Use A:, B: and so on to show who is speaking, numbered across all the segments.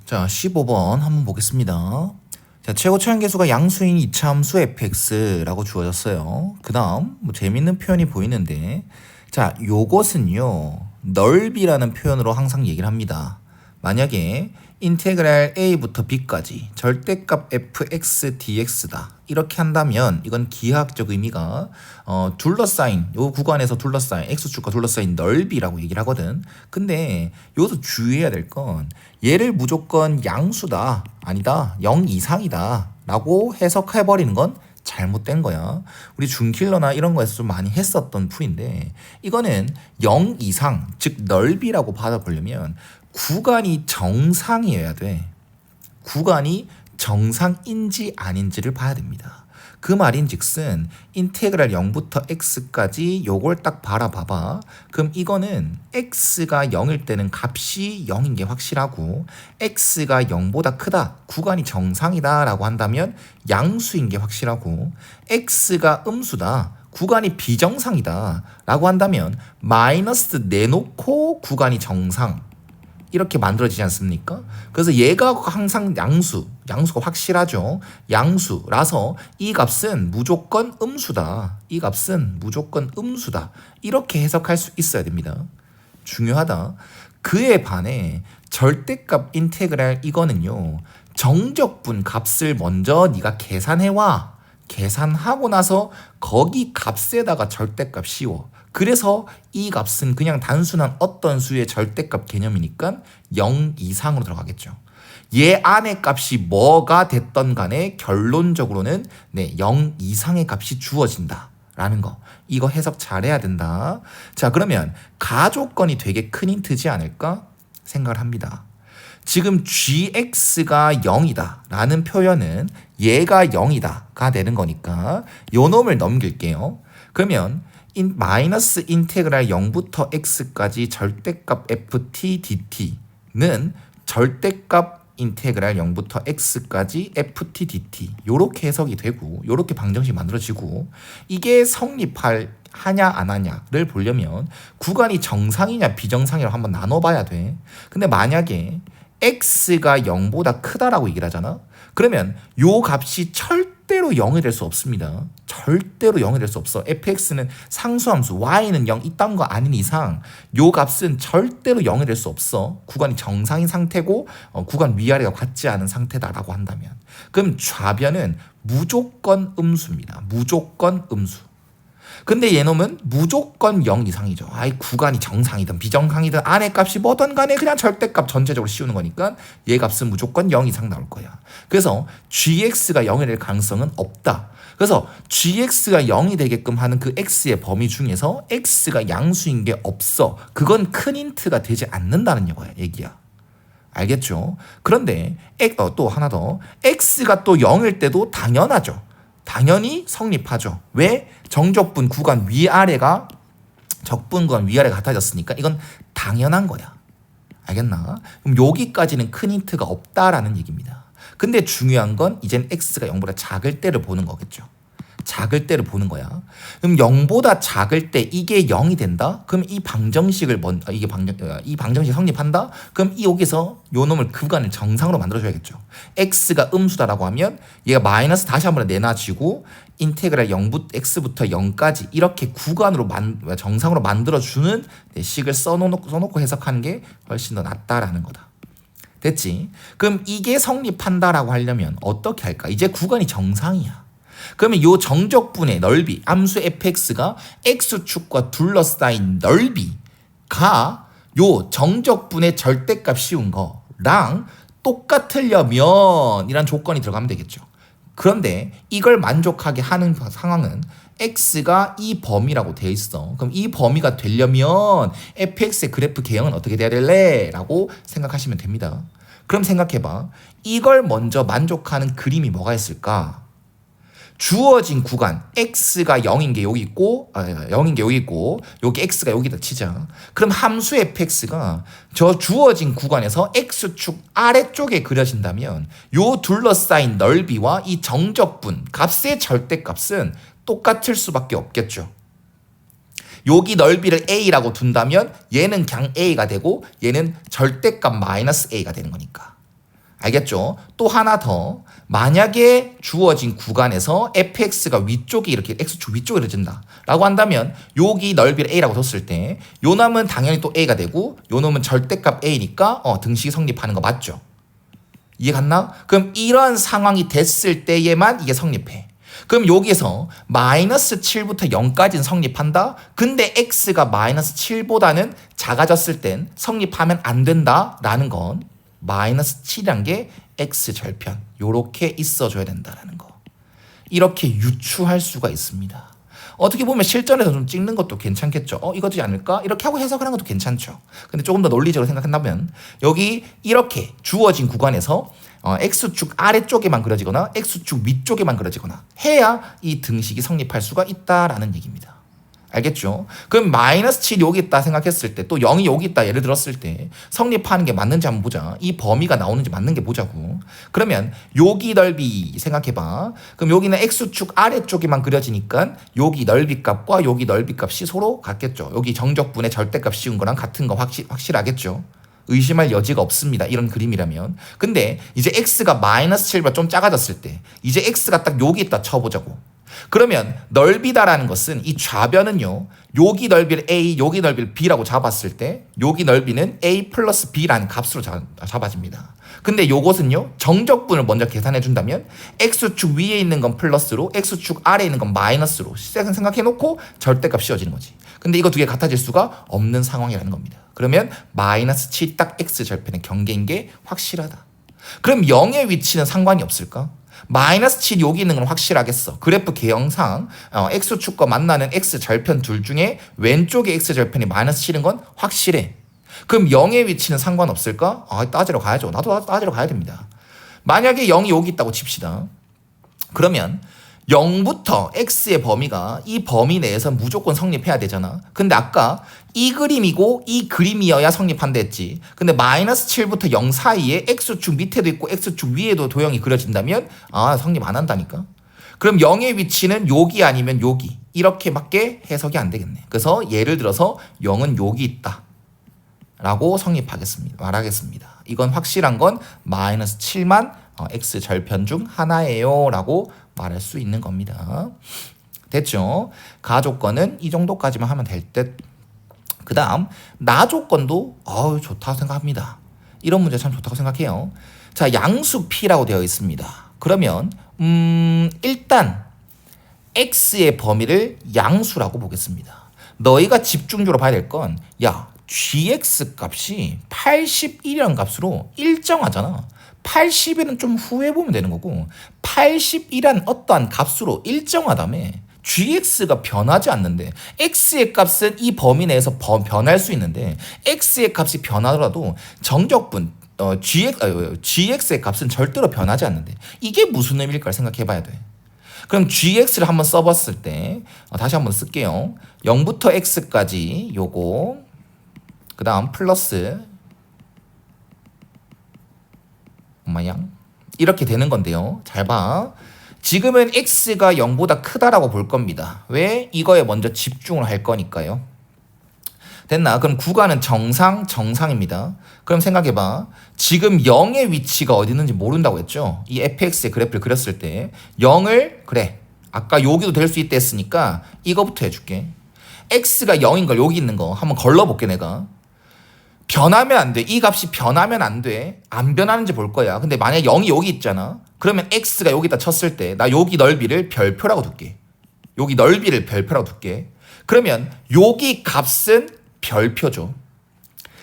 A: 자, 15번 한번 보겠습니다. 자, 최고 초연계수가 양수인 이차함수 fx라고 주어졌어요. 그 다음 뭐 재밌는 표현이 보이는데, 자, 요것은요 넓이라는 표현으로 항상 얘기를 합니다. 만약에 인테그랄 a부터 b까지 절대값 fx dx다 이렇게 한다면 이건 기하학적 의미가 둘러싸인, 요 구간에서 둘러싸인 x축과 둘러싸인 넓이라고 얘기를 하거든. 근데 여기서 주의해야 될 건 얘를 무조건 양수다, 아니다, 0 이상이다 라고 해석해버리는 건 잘못된 거야. 우리 준킬러나 이런 거에서 좀 많이 했었던 풀인데, 이거는 0 이상, 즉 넓이라고 받아보려면 구간이 정상이어야 돼. 구간이 정상인지 아닌지를 봐야 됩니다. 그 말인즉슨 인테그랄 0부터 x까지 요걸 딱 바라봐봐. 그럼 이거는 x가 0일 때는 값이 0인 게 확실하고, x가 0보다 크다, 구간이 정상이다 라고 한다면 양수인 게 확실하고, x가 음수다, 구간이 비정상이다 라고 한다면 마이너스 내놓고 구간이 정상, 이렇게 만들어지지 않습니까? 그래서 얘가 항상 양수가 확실하죠. 양수라서 이 값은 무조건 음수다. 이 값은 무조건 음수다. 이렇게 해석할 수 있어야 됩니다. 중요하다. 그에 반해 절대값 인테그랄 이거는요, 정적분 값을 먼저 네가 계산해와. 계산하고 나서 거기 값에다가 절대값 씌워. 그래서 이 값은 그냥 단순한 어떤 수의 절대값 개념이니까 0 이상으로 들어가겠죠. 얘 안의 값이 뭐가 됐던 간에 결론적으로는 0 이상의 값이 주어진다 라는 거, 이거 해석 잘해야 된다. 자, 그러면 가조건이 되게 큰 힌트지 않을까 생각을 합니다. 지금 gx가 0이다 라는 표현은 얘가 0이다가 되는 거니까 요 놈을 넘길게요. 그러면 마이너스 인테그랄 0부터 x까지 절대값 ft dt는 절대값 인테그랄 0부터 x까지 ft dt, 요렇게 해석이 되고 요렇게 방정식이 만들어지고, 이게 성립하냐 안 하냐를 보려면 구간이 정상이냐 비정상이냐로 한번 나눠봐야 돼. 근데 만약에 x가 0보다 크다라고 얘기를 하잖아. 그러면 요 값이 절대로 0이 될 수 없습니다. 절대로 0이 될 수 없어. fx는 상수함수, y는 0 이딴 거 아닌 이상 요 값은 절대로 0이 될 수 없어. 구간이 정상인 상태고 구간 위아래가 같지 않은 상태다라고 한다면. 그럼 좌변은 무조건 음수입니다. 무조건 음수. 근데 얘놈은 무조건 0 이상이죠. 아이, 구간이 정상이든 비정상이든 안의 값이 뭐든 간에 그냥 절대값 전체적으로 씌우는 거니까 얘 값은 무조건 0 이상 나올 거야. 그래서 gx가 0이 될 가능성은 없다. 그래서 gx가 0이 되게끔 하는 그 x의 범위 중에서 x가 양수인 게 없어. 그건 큰 힌트가 되지 않는다는 얘기야. 알겠죠? 그런데 또 하나 더, x가 또 0일 때도 당연하죠. 당연히 성립하죠. 왜? 정적분 구간 위아래가, 적분 구간 위아래가 같아졌으니까 이건 당연한 거야. 알겠나? 그럼 여기까지는 큰 힌트가 없다라는 얘기입니다. 근데 중요한 건 이젠 x가 0보다 작을 때를 보는 거겠죠. 작을 때를 보는 거야. 그럼 0보다 작을 때 이게 0이 된다? 그럼 이 방정식을 이 방정식 성립한다? 그럼 여기서 요 놈을 구간을 정상으로 만들어줘야겠죠. x가 음수다라고 하면 얘가 마이너스 다시 한번 내놔지고 인테그랄 0x부터 0까지 이렇게 구간으로 정상으로 만들어주는 식을 써놓고 해석하는 게 훨씬 더 낫다라는 거다. 됐지? 그럼 이게 성립한다라고 하려면 어떻게 할까? 이제 구간이 정상이야. 그러면 요 정적분의 넓이, 암수 fx가 x축과 둘러싸인 넓이가 요 정적분의 절대값 씌운 거랑 똑같으려면 이란 조건이 들어가면 되겠죠. 그런데 이걸 만족하게 하는 상황은 x가 이 범위라고 되어 있어. 그럼 이 범위가 되려면 fx의 그래프 개형은 어떻게 돼야 될래? 라고 생각하시면 됩니다. 그럼 생각해봐. 이걸 먼저 만족하는 그림이 뭐가 있을까? 주어진 구간 x가 0인 게 여기 있고 0인 게 여기 있고 여기 x가 여기다 치자. 그럼 함수 fx가 저 주어진 구간에서 x축 아래쪽에 그려진다면 요 둘러싸인 넓이와 이 정적분 값의 절대값은 똑같을 수밖에 없겠죠. 여기 넓이를 a라고 둔다면 얘는 그냥 a가 되고 얘는 절대값 마이너스 a가 되는 거니까. 알겠죠? 또 하나 더. 만약에 주어진 구간에서 fx가 위쪽에 이렇게 x축 위쪽에 이루어진다 라고 한다면 여기 넓이를 a라고 뒀을 때 요 놈은 당연히 또 a가 되고 요 놈은 절대값 a니까 등식이 성립하는 거 맞죠? 이해 갔나? 그럼 이런 상황이 됐을 때에만 이게 성립해. 그럼 여기에서 마이너스 7부터 0까지는 성립한다? 근데 x가 마이너스 7보다는 작아졌을 땐 성립하면 안 된다라는 건 마이너스 7이란 게 x절편 요렇게 있어줘야 된다라는 거. 이렇게 유추할 수가 있습니다. 어떻게 보면 실전에서 좀 찍는 것도 괜찮겠죠. 이거지 않을까? 이렇게 하고 해석하는 것도 괜찮죠. 근데 조금 더 논리적으로 생각한다면 여기 이렇게 주어진 구간에서 x축 아래쪽에만 그려지거나 x축 위쪽에만 그려지거나 해야 이 등식이 성립할 수가 있다라는 얘기입니다. 알겠죠? 그럼 마이너스 7이 여기 있다 생각했을 때 또 0이 여기 있다 예를 들었을 때 성립하는 게 맞는지 한번 보자. 이 범위가 나오는지 맞는 게 보자고. 그러면 여기 넓이 생각해봐. 그럼 여기는 x축 아래쪽에만 그려지니까 여기 넓이 값과 여기 넓이 값이 서로 같겠죠. 여기 정적분의 절대값 씌운 거랑 같은 거 확실하겠죠. 의심할 여지가 없습니다. 이런 그림이라면. 근데 이제 x가 마이너스 7보다 좀 작아졌을 때 이제 x가 딱 여기 있다 쳐보자고. 그러면 넓이다라는 것은 이 좌변은요. 여기 넓이를 a, 여기 넓이를 b라고 잡았을 때 여기 넓이는 a 플러스 b라는 값으로 잡아집니다. 근데 요것은요. 정적분을 먼저 계산해 준다면 x축 위에 있는 건 플러스로 x축 아래에 있는 건 마이너스로 생각해 놓고 절대값 씌워지는 거지. 근데 이거 두 개 같아질 수가 없는 상황이라는 겁니다. 그러면 마이너스 7 딱 x절편의 경계인 게 확실하다. 그럼 0의 위치는 상관이 없을까? 마이너스 7 여기 있는 건 확실하겠어. 그래프 개형상 x축과 만나는 x절편 둘 중에 왼쪽의 x절편이 마이너스 7인 건 확실해. 그럼 0의 위치는 상관없을까? 따지러 가야죠. 나도 따지러 가야 됩니다. 만약에 0이 여기 있다고 칩시다. 그러면 0부터 x의 범위가 이 범위 내에서 무조건 성립해야 되잖아. 근데 아까 이 그림이고 이 그림이어야 성립한다 했지. 근데 마이너스 7부터 0 사이에 x축 밑에도 있고 x축 위에도 도형이 그려진다면 성립 안 한다니까. 그럼 0의 위치는 여기 아니면 여기 이렇게밖에 해석이 안 되겠네. 그래서 예를 들어서 0은 여기 있다 라고 말하겠습니다. 이건 확실한 건 마이너스 7만 x절편 중 하나예요 라고 말할 수 있는 겁니다. 됐죠? 가조건은 이 정도까지만 하면 될 듯. 그 다음 나조건도 좋다 생각합니다. 이런 문제 참 좋다고 생각해요. 자, 양수 P라고 되어 있습니다. 그러면 일단 X의 범위를 양수라고 보겠습니다. 너희가 집중적으로 봐야 될 건 GX 값이 81이라는 값으로 일정하잖아. 80에는 좀 후에 보면 되는 거고 81이란 어떠한 값으로 일정하다며. gx가 변하지 않는데 x의 값은 이 범위 내에서 변할 수 있는데 x의 값이 변하더라도 정적분 gx의 값은 절대로 변하지 않는데 이게 무슨 의미일까 생각해 봐야 돼. 그럼 gx를 한번 써봤을 때 다시 한번 쓸게요. 0부터 x까지 요거 그 다음 플러스 엄마양 이렇게 되는 건데요. 잘 봐. 지금은 x가 0보다 크다라고 볼 겁니다. 왜? 이거에 먼저 집중을 할 거니까요. 됐나? 그럼 구간은 정상입니다. 그럼 생각해봐. 지금 0의 위치가 어디 있는지 모른다고 했죠? 이 fx의 그래프를 그렸을 때 0을 아까 여기도 될 수 있다 했으니까 이거부터 해줄게. x가 0인 걸 여기 있는 거 한번 걸러볼게 내가. 변하면 안 돼. 이 값이 변하면 안 돼. 안 변하는지 볼 거야. 근데 만약에 0이 여기 있잖아. 그러면 x가 여기다 쳤을 때 나 여기 넓이를 별표라고 둘게. 여기 넓이를 별표라고 둘게. 그러면 여기 값은 별표죠.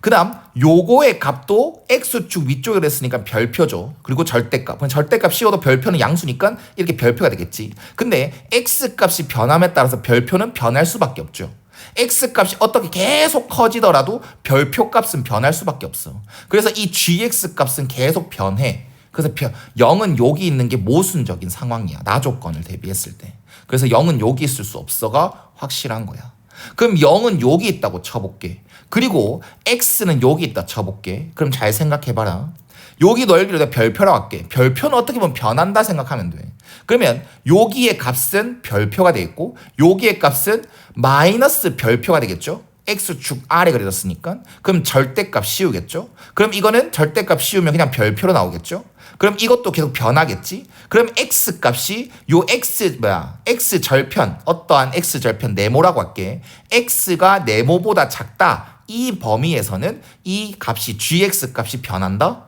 A: 그 다음 요거의 값도 x축 위쪽에 했으니까 별표죠. 그리고 절대값. 그럼 절대값 씌워도 별표는 양수니까 이렇게 별표가 되겠지. 근데 x값이 변함에 따라서 별표는 변할 수밖에 없죠. x값이 어떻게 계속 커지더라도 별표 값은 변할 수밖에 없어. 그래서 이 gx 값은 계속 변해. 그래서 0은 여기 있는 게 모순적인 상황이야. 나조건을 대비했을 때. 그래서 0은 여기 있을 수 없어가 확실한 거야. 그럼 0은 여기 있다고 쳐볼게. 그리고 x는 여기 있다 쳐볼게. 그럼 잘 생각해봐라. 여기 넓이를 내가 별표라고 할게. 별표는 어떻게 보면 변한다 생각하면 돼. 그러면 여기의 값은 별표가 되겠고 여기의 값은 마이너스 별표가 되겠죠. x축 아래 그려졌으니까 그럼 절대값 씌우겠죠. 그럼 이거는 절대값 씌우면 그냥 별표로 나오겠죠. 그럼 이것도 계속 변하겠지. 그럼 x 값이 요 x 절편 어떠한 x 절편 네모라고 할게. x가 네모보다 작다. 이 범위에서는 이 값이 gx 값이 변한다.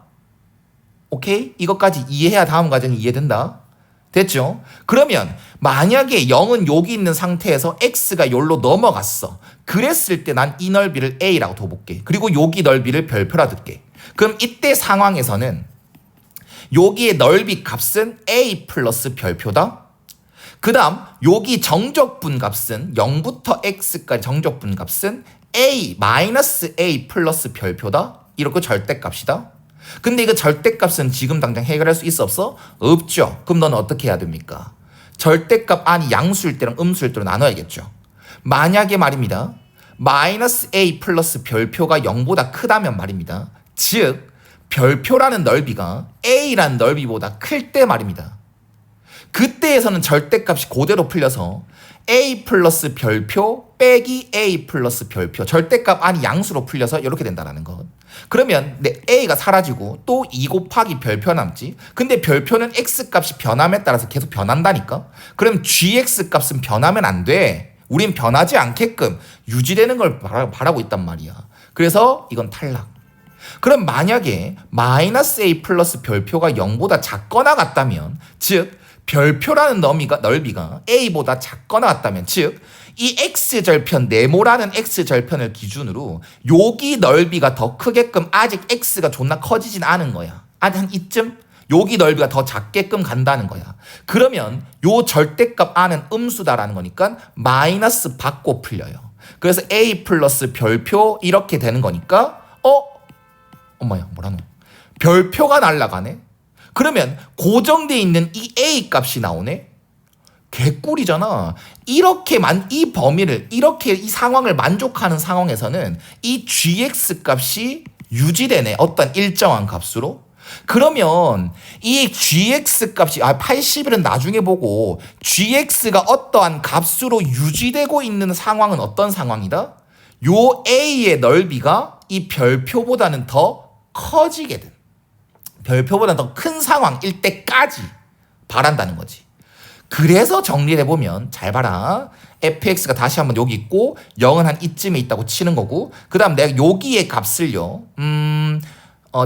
A: 오케이? 이것까지 이해해야 다음 과정이 이해된다. 됐죠? 그러면 만약에 0은 여기 있는 상태에서 x가 여기로 넘어갔어. 그랬을 때 난 이 넓이를 a라고 둬볼게. 그리고 여기 넓이를 별표라 둘게. 그럼 이때 상황에서는 여기의 넓이 값은 a 플러스 별표다. 그 다음 여기 정적분 값은 0부터 x까지 정적분 값은 a 마이너스 a 플러스 별표다. 이렇게 절대값이다. 근데 이거 절대값은 지금 당장 해결할 수 있어 없어? 없죠. 그럼 너는 어떻게 해야 됩니까? 절대값 안이 양수일 때랑 음수일 때로 나눠야겠죠. 만약에 말입니다. 마이너스 a 플러스 별표가 0보다 크다면 말입니다. 즉 별표라는 넓이가 a라는 넓이보다 클 때 말입니다. 그때에서는 절대값이 그대로 풀려서 a 플러스 별표 빼기 a 플러스 별표 절대값 안이 양수로 풀려서 이렇게 된다는 것. 그러면 내 a가 사라지고 또 2 곱하기 별표 남지. 근데 별표는 x 값이 변함에 따라서 계속 변한다니까. 그럼 gx 값은 변하면 안 돼. 우린 변하지 않게끔 유지되는 걸 바라고 있단 말이야. 그래서 이건 탈락. 그럼 만약에 마이너스 a 플러스 별표가 0보다 작거나 같다면 즉 별표라는 넓이가 a보다 작거나 같다면 즉 이 x절편 네모라는 x절편을 기준으로 여기 넓이가 더 크게끔 아직 x가 존나 커지진 않은 거야. 아직 한 이쯤 여기 넓이가 더 작게끔 간다는 거야. 그러면 요 절대값 안은 음수다라는 거니까 마이너스 받고 풀려요. 그래서 a 플러스 별표 이렇게 되는 거니까 엄마야 뭐라노? 별표가 날아가네? 그러면 고정되어 있는 이 a 값이 나오네? 개꿀이잖아. 이 범위를 이렇게 이 상황을 만족하는 상황에서는 이 gx 값이 유지되네. 어떤 일정한 값으로. 그러면 이 gx 값이 80일은 나중에 보고 gx가 어떠한 값으로 유지되고 있는 상황은 어떤 상황이다? 요 a의 넓이가 이 별표보다는 더 커지게든 별표보다 더 큰 상황일 때까지 바란다는 거지. 그래서 정리를 해보면 잘 봐라. fx가 다시 한번 여기 있고 0은 한 이쯤에 있다고 치는 거고 그 다음 내가 여기의 값을요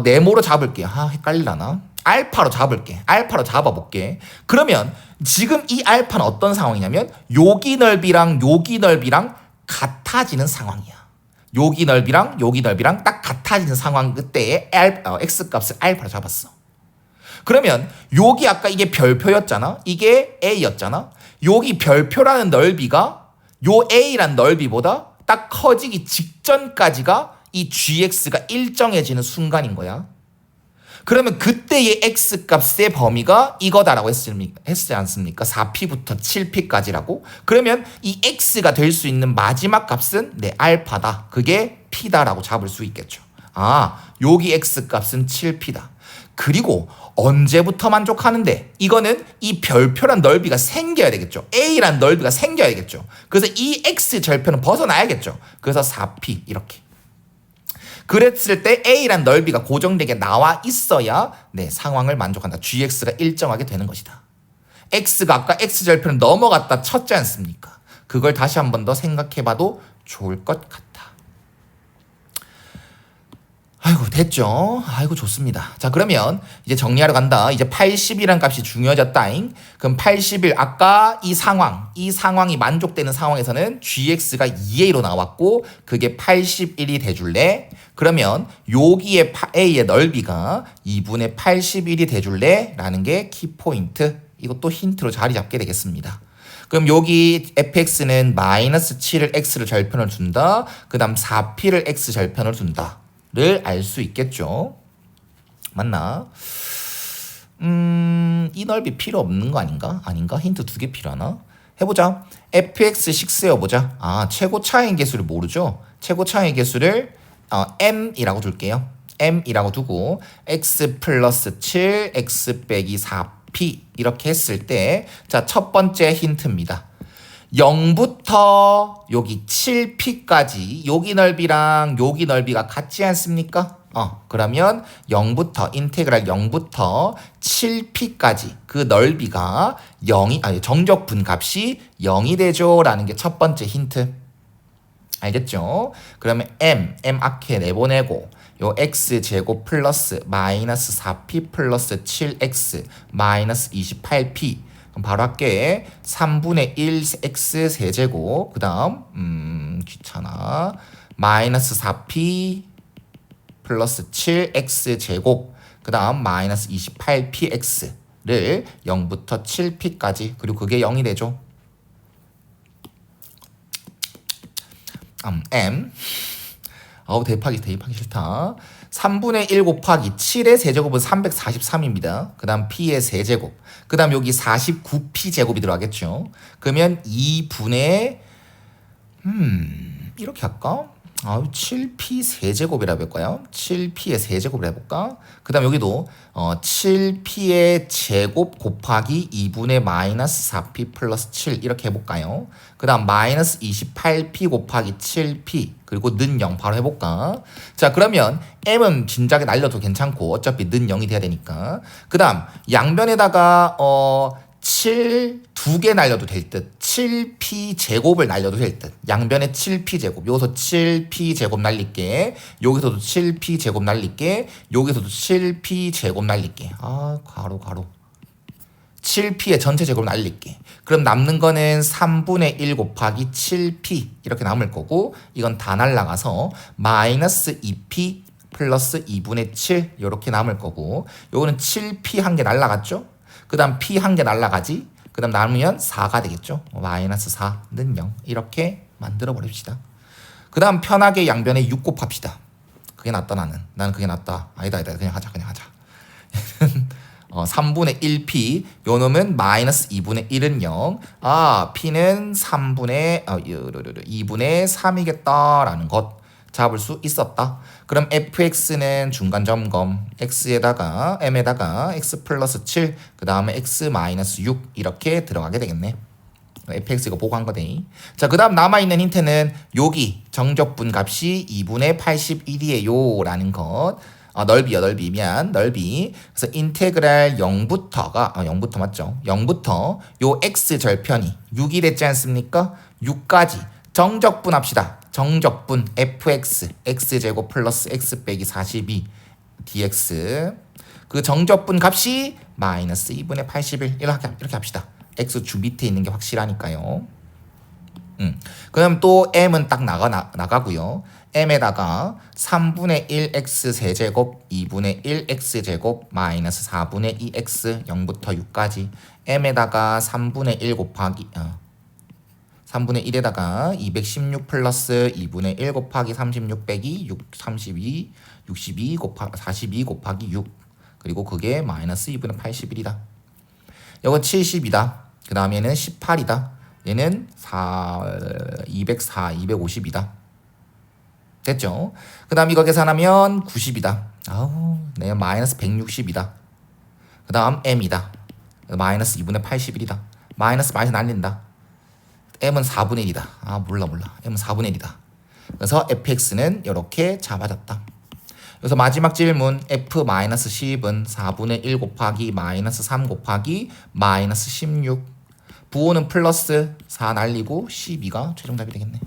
A: 네모로 잡을게요. 헷갈리려나? 알파로 잡을게. 알파로 잡아볼게. 그러면 지금 이 알파는 어떤 상황이냐면 여기 넓이랑 여기 넓이랑 같아지는 상황이야. 여기 넓이랑 딱 같아지는 상황 그때의 x값을 알파로 잡았어. 그러면 여기 아까 이게 별표였잖아. 이게 a였잖아. 여기 별표라는 넓이가 요 a라는 넓이보다 딱 커지기 직전까지가 이 gx가 일정해지는 순간인 거야. 그러면 그때의 x값의 범위가 이거다라고 했지 않습니까? 4p부터 7p까지라고. 그러면 이 x가 될 수 있는 마지막 값은 알파다. 그게 p다라고 잡을 수 있겠죠. 여기 x값은 7p다. 그리고 언제부터 만족하는데? 이거는 이 별표란 넓이가 생겨야 되겠죠. a란 넓이가 생겨야 되겠죠. 그래서 이 x절편은 벗어나야겠죠. 그래서 4p 이렇게. 그랬을 때 a란 넓이가 고정되게 나와 있어야 상황을 만족한다. gx가 일정하게 되는 것이다. x가 아까 x절편을 넘어갔다 쳤지 않습니까? 그걸 다시 한 번 더 생각해봐도 좋을 것 같다. 아이고 됐죠. 아이고 좋습니다. 자 그러면 이제 정리하러 간다. 이제 80이란 값이 중요해졌다잉. 그럼 80일 아까 이 상황이 만족되는 상황에서는 gx가 2a로 나왔고 그게 81이 돼줄래? 그러면 여기에 a의 넓이가 2분의 81이 돼줄래? 라는 게 키포인트. 이것도 힌트로 자리 잡게 되겠습니다. 그럼 여기 fx는 마이너스 7을 x를 절편을 둔다. 그 다음 4p를 x 절편을 둔다. 를 알 수 있겠죠. 맞나? 이 넓이 필요 없는 거 아닌가? 힌트 2개 필요하나? 해보자. fx6 세워보자. 최고 차이인 개수를 모르죠? 최고 차이인 개수를 m이라고 둘게요. m이라고 두고 x 플러스 7, x 빼기 4p 이렇게 했을 때 자, 첫 번째 힌트입니다. 0부터 여기 7p까지 여기 넓이랑 여기 넓이가 같지 않습니까? 그러면 0부터 인테그랄 0부터 7p까지 그 넓이가 0이 아니 정적분 값이 0이 되죠라는 게 첫 번째 힌트. 알겠죠? 그러면 m 앞에 내보내고 요 x제곱 플러스 마이너스 4p 플러스 7x 마이너스 28p 그럼 바로 할게. 3분의 1 x 세제곱 그 다음 귀찮아 마이너스 4p 플러스 7x 제곱 그 다음 마이너스 28px를 0부터 7p까지 그리고 그게 0이 되죠. m 대입하기 싫다. 3분의 1 곱하기 7의 세제곱은 343입니다. 그 다음 p의 세제곱 그 다음 여기 49p 제곱이 들어가겠죠. 그러면 2분의 이렇게 할까? 7p 세제곱이라고 해볼까요? 7p의 세제곱을 해볼까? 그 다음 여기도 7p의 제곱 곱하기 2분의 마이너스 4p 플러스 7 이렇게 해볼까요? 그 다음 마이너스 28p 곱하기 7p 그리고 는 0 바로 해볼까? 자 그러면 m은 진작에 날려도 괜찮고 어차피 는 0이 돼야 되니까 그 다음 양변에다가 7 두 개 날려도 될 듯 7p 제곱을 날려도 될 듯 양변에 7p 제곱 여기서 7p 제곱 날릴게 여기서도 7p 제곱 날릴게 여기서도 7p 제곱 날릴게 가로 7p의 전체 제곱을 날릴게. 그럼 남는 거는 3분의 1 곱하기 7p 이렇게 남을 거고 이건 다 날라가서 마이너스 2p 플러스 2분의 7 이렇게 남을 거고 요거는 7p 한 개 날라갔죠? 그 다음 p 한 개 날라가지. 그 다음 남으면 4가 되겠죠. 마이너스 4는 0 이렇게 만들어 버립시다. 그 다음 편하게 양변에 6 곱합시다. 그게 낫다 나는 그게 낫다. 아니다 그냥 하자 3분의 1p 요 놈은 마이너스 2분의 1은 0 p는 2분의 3이겠다라는 것 잡을 수 있었다. 그럼 fx는 중간 점검 x에다가 m에다가 x 플러스 7 그 다음에 x 마이너스 6 이렇게 들어가게 되겠네. fx 이거 보고 한 거네. 자, 그 다음 남아있는 힌트는 여기 정적분 값이 2분의 81이에요 라는 것. 넓이요 넓이. 그래서 인테그랄 0부터가 0부터 맞죠? 0부터 요 x 절편이 6이 됐지 않습니까? 6까지 정적분 합시다. 정적분 fx x제곱 플러스 x 빼기 42 dx 그 정적분 값이 마이너스 2분의 81 이렇게 합시다. x 주 밑에 있는 게 확실하니까요. 그럼 또 m은 딱 나가고요. m에다가 3분의 1x 세제곱 2분의 1x제곱 마이너스 4분의 2x 0부터 6까지 m에다가 3분의 1 곱하기 3분의 1에다가 216 플러스 2분의 1 곱하기 36 빼기 42 곱하기 6 그리고 그게 마이너스 2분의 81이다. 이건 70이다. 그 다음에는 18이다. 얘는 250이다. 됐죠? 그 다음 이거 계산하면 90이다. 내가 마이너스 160이다. 그 다음 m이다. 마이너스 2분의 81이다. 마이너스 날린다. m은 4분의 1이다. 몰라. m은 4분의 1이다. 그래서 fx는 이렇게 잡아졌다. 그래서 마지막 질문 f-10은 4분의 1 곱하기 마이너스 3 곱하기 마이너스 16 부호는 플러스 4 날리고 12가 최종답이 되겠네.